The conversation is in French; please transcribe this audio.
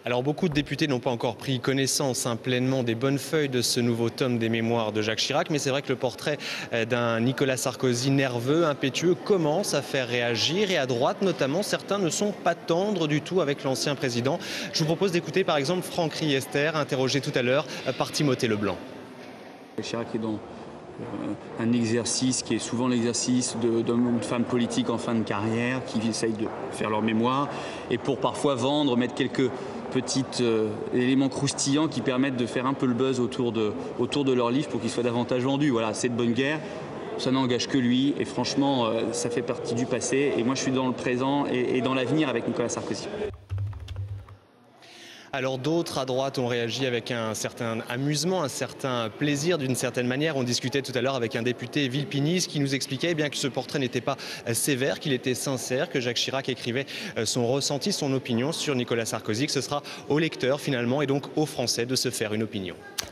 Alors beaucoup de députés n'ont pas encore pris connaissance pleinement des bonnes feuilles de ce nouveau tome des mémoires de Jacques Chirac, mais c'est vrai que le portrait d'un Nicolas Sarkozy nerveux, impétueux, commence à faire réagir et à droite notamment, certains ne sont pas tendres du tout avec l'ancien président. Je vous propose d'écouter par exemple Franck Riester, interrogé tout à l'heure par Timothée Leblanc. Chirac est dans un exercice qui est souvent l'exercice d'hommes ou de femmes politiques en fin de carrière qui essayent de faire leur mémoire et pour parfois vendre, mettre quelques petits éléments croustillants qui permettent de faire un peu le buzz autour de leur livre pour qu'ils soient davantage vendus. Voilà, c'est de bonne guerre. Ça n'engage que lui et franchement, ça fait partie du passé. Et moi, je suis dans le présent et dans l'avenir avec Nicolas Sarkozy. Alors d'autres à droite ont réagi avec un certain amusement, un certain plaisir d'une certaine manière. On discutait tout à l'heure avec un député Villepinize qui nous expliquait bien que ce portrait n'était pas sévère, qu'il était sincère, que Jacques Chirac écrivait son ressenti, son opinion sur Nicolas Sarkozy, que ce sera aux lecteurs finalement et donc aux Français de se faire une opinion.